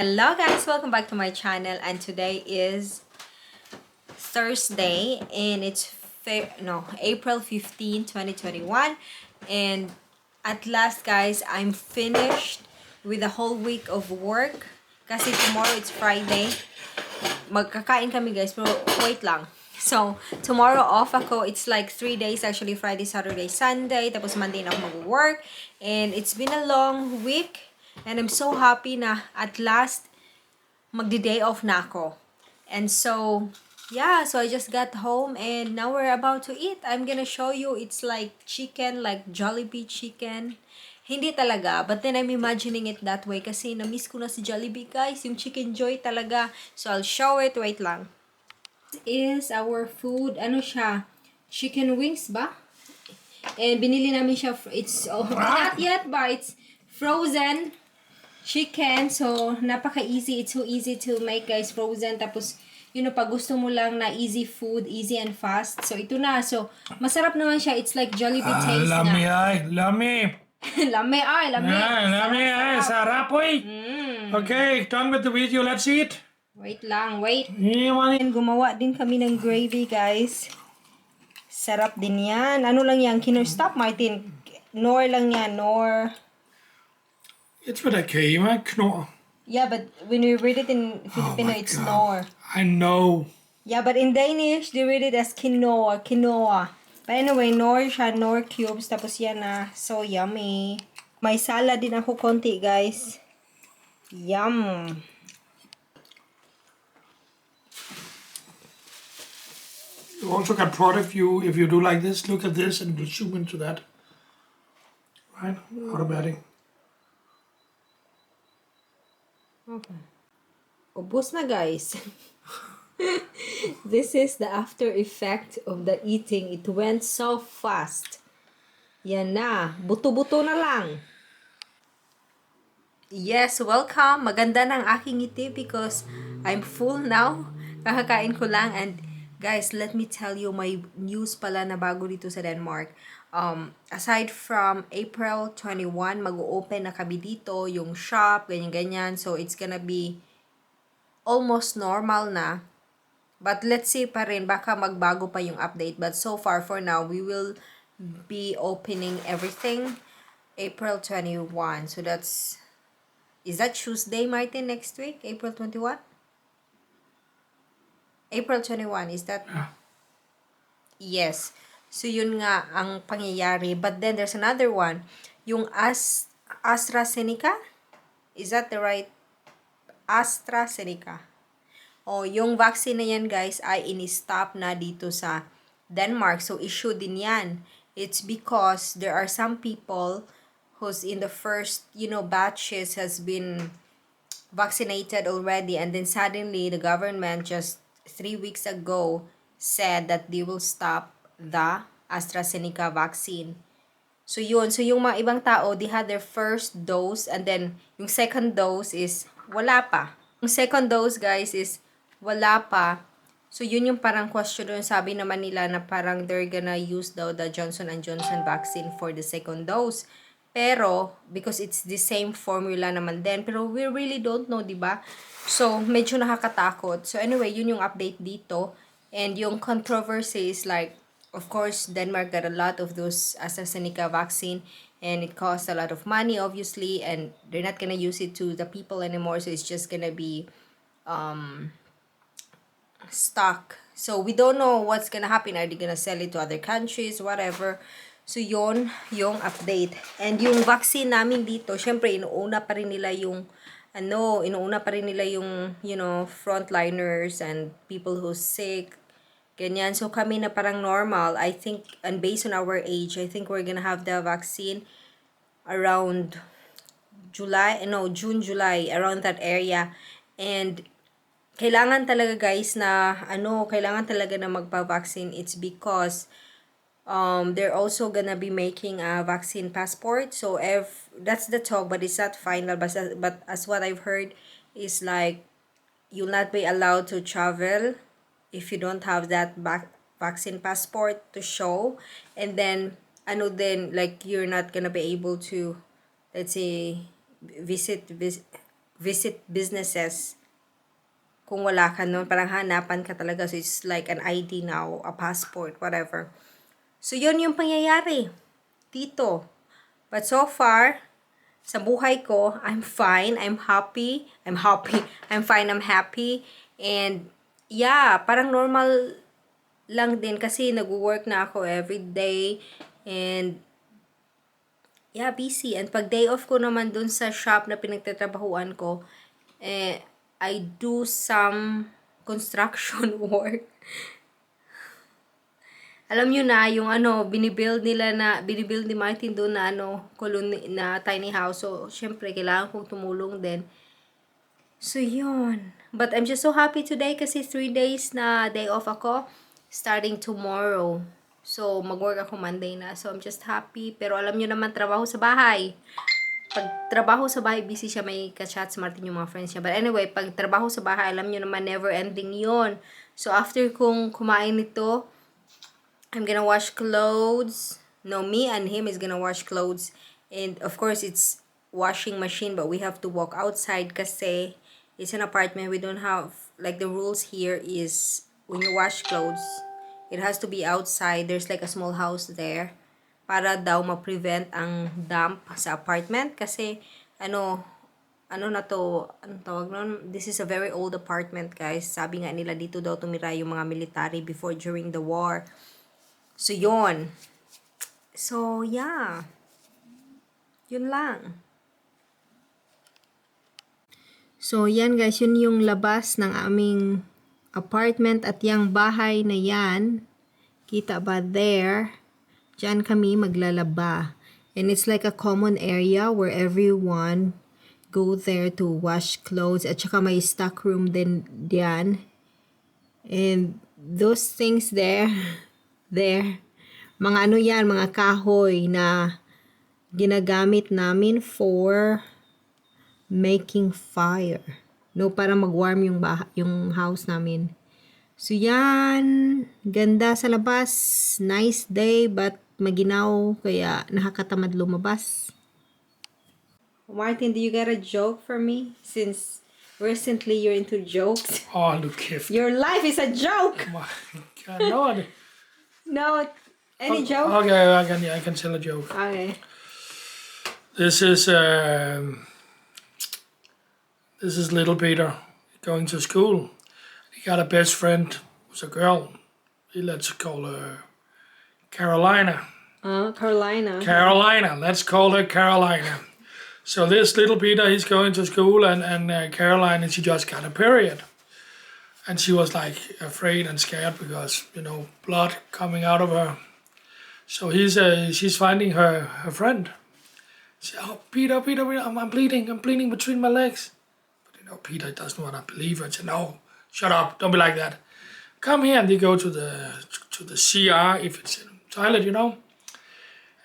Hello guys, welcome back to my channel, and today is Thursday and it's April 15, 2021. And at last guys, I'm finished with the whole week of work kasi tomorrow it's Friday. Magkakain kami guys, pero wait lang. So, tomorrow off ako. It's like 3 days actually, Friday, Saturday, Sunday. Tapos Monday na ako mag-work. And it's been a long week. And I'm so happy na at last magdi-day off na ako. And so, yeah, so I just got home and now we're about to eat. I'm gonna show you. It's like chicken, like Jollibee chicken. Hindi talaga, but then I'm imagining it that way kasi na-miss ko na si Jollibee, guys. Yung Chicken Joy talaga. So, I'll show it. Wait lang. This is our food. Ano siya? Chicken wings ba? And binili namin siya. It's not yet ba? It's frozen chicken. So, napaka-easy. It's so easy to make, guys. Frozen. Tapos, pag gusto mo lang na easy food, easy and fast. So, ito na. So, masarap naman siya. It's like Jollibee taste na. Lami ay, lami. Lami ay, lami. Lami ay, sarap oy. Okay, done with the video. Let's eat. Wait lang, wait. Iwan. And gumawa din kami ng gravy, guys. Sarap din yan. Ano lang yan? Stop, Martin. Nor lang yan. Nor. It's with a K, man. Knorr. Yeah, but when we read it in Filipino, it's God. nor. I know. Yeah, but in Danish, they read it as quinoa. Quinoa. But anyway, nor siya. Nor cubes. Tapos yan na. So yummy. May salad din ako konti, guys. Yum. You also got product view. If you do like this, look at this and zoom into that. Right? Automatic. Okay. Ubos na, guys. This is the after effect of the eating. It went so fast. Yan na. Buto-buto na lang. Yes, welcome. Maganda ng aking ngiti because I'm full now. Kakakain ko lang. And guys, let me tell you, may news pala na bago dito sa Denmark. Aside from April 21, mag-open na kami dito, yung shop, ganyan-ganyan. So, it's gonna be almost normal na. But let's see pa rin, baka magbago pa yung update. But so far, for now, we will be opening everything April 21. So, is that Tuesday, Martin, next week? April 21? April 21, is that? Yes. So, yun nga ang pangyayari. But then, there's another one. Yung AstraZeneca? Is that the right? AstraZeneca. Yung vaccine na yan, guys, ay in-stop na dito sa Denmark. So, issue din yan. It's because there are some people who's in the first, batches has been vaccinated already. And then suddenly, the government just 3 weeks ago said that they will stop the AstraZeneca vaccine. So, yun. So, yung mga ibang tao, they had their first dose and then yung second dose is wala pa. Yung second dose, guys, is wala pa. So, yun yung parang question doon. Sabi naman nila na parang they're gonna use daw the Johnson & Johnson vaccine for the second dose. Pero, because it's the same formula naman din. Pero we really don't know, diba? So, medyo nakakatakot. So, anyway, yun yung update dito. And yung controversy is like, of course, Denmark got a lot of those AstraZeneca vaccine. And it costs a lot of money, obviously. And they're not gonna use it to the people anymore. So, it's just gonna be stock. So, we don't know what's gonna happen. Are they gonna sell it to other countries? Whatever. So, yon yung update. And yung vaccine namin dito, syempre, inuuna pa rin nila yung, frontliners and people who's sick. Ganyan. So, kami na parang normal. I think, and based on our age, I think we're gonna have the vaccine around June, July, around that area. And, kailangan talaga guys na kailangan talaga na magpa-vaccine. It's because they're also gonna be making a vaccine passport. So if that's the talk, but it's not final. But as what I've heard is like you'll not be allowed to travel if you don't have that vaccine passport to show. And then like you're not gonna be able to, let's say, visit visit businesses. Kung wala ka nun, parang hanapan ka talaga. So, it's like an ID now, a passport, whatever. So, yun yung pangyayari dito. But so far, sa buhay ko, I'm fine. I'm happy. I'm happy. I'm fine. I'm happy. And, yeah, parang normal lang din kasi nag-work na ako every day. And, yeah, busy. And pag day off ko naman dun sa shop na pinagtatrabahuan ko, I do some construction work. Alam nyo na, yung binibuild ni Martin doon na na tiny house. So, syempre, kailangan kong tumulong din. So, yun. But I'm just so happy today kasi 3 days na day off ako. Starting tomorrow. So, mag-work ako Monday na. So, I'm just happy. Pero alam nyo naman, trabaho sa bahay. Pag trabaho sa bahay, busy siya. May ka-chat sa Martin yung mga friends niya. But anyway, pag trabaho sa bahay, alam nyo naman, never ending yon. So, after kong kumain nito, I'm gonna wash clothes. No, me and him is gonna wash clothes. And of course, it's washing machine, but we have to walk outside kasi it's an apartment. We don't have, like the rules here is when you wash clothes, it has to be outside. There's like a small house there para daw ma-prevent ang damp sa apartment kasi ano na to, anong tawag nun? This is a very old apartment, guys. Sabi nga nila dito daw tumira yung mga military before during the war. So, yon. So, yeah. Yun lang. So, yan guys. Yun yung labas ng aming apartment at yung bahay na yan. Kita ba there? Diyan kami maglalaba. And it's like a common area where everyone go there to wash clothes. At saka may stock room din diyan. And those things there, mga yan, mga kahoy na ginagamit namin for making fire. No, para mag-warm yung house namin. So yan, ganda sa labas, nice day, but maginaw, kaya nakakatamad lumabas. Martin, do you got a joke for me? Since recently you're into jokes. Oh, look, if Your life is a joke! my God, no. No, any joke? Okay, I can tell a joke. Okay. This is little Peter going to school. He got a best friend who's a girl. Let's call her Carolina. Carolina. Carolina. Let's call her Carolina. So this little Peter, he's going to school, and Caroline, she just got a period. And she was like afraid and scared because, blood coming out of her. So she's finding her friend. She said, "Oh, Peter, I'm bleeding between my legs." But Peter doesn't want to believe her. He said, "No, shut up, don't be like that. Come here." And they go to the CR if it's in the toilet,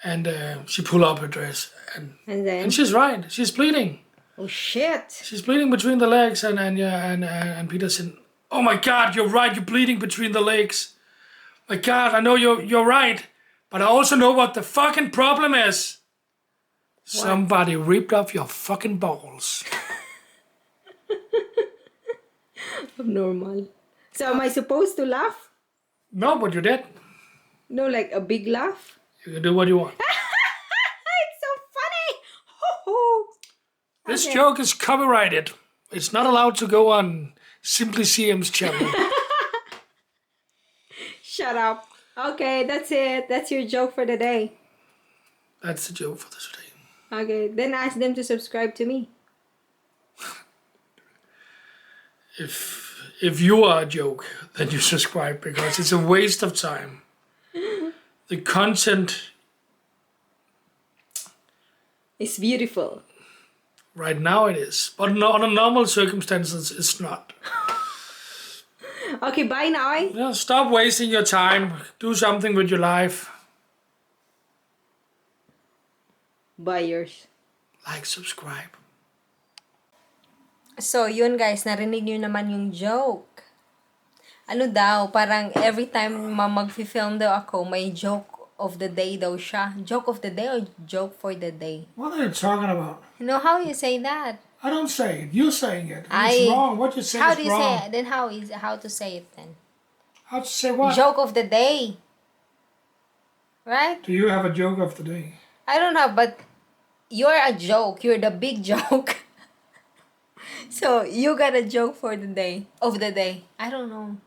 And she pull up her dress, and she's right. She's bleeding. Oh shit! She's bleeding between the legs, and Peter said, "Oh my God, you're right. You're bleeding between the legs. My God, I know you're right, but I also know what the fucking problem is. What? Somebody ripped off your fucking balls." Abnormal. So am I supposed to laugh? No, but you did. No, like a big laugh? You can do what you want. It's so funny! Ho-ho. This joke is copyrighted. It's not allowed to go on Simply CM's channel. Shut up. Okay, that's it. That's your joke for the day. That's the joke for this day. Okay, then ask them to subscribe to me. If you are a joke, then you subscribe because it's a waste of time. The content It's beautiful. right now it is, but under normal circumstances it's not. Okay, bye now. Yeah, stop wasting your time. Do something with your life. Bye yours. Like, subscribe. So, yun guys, narinig nyo naman yung joke. Ano daw, parang every time mag-film daw ako, may joke of the day daw siya. Joke of the day or joke for the day? What are you talking about? You know how you say that? I don't say it. You're saying it. I- It's wrong. What you say How is do you wrong. say it? Then how to say it then? How to say what? Joke of the day. Right? Do you have a joke of the day? I don't know, but you're a joke. You're the big joke. So you got a joke for the day. Of the day. I don't know.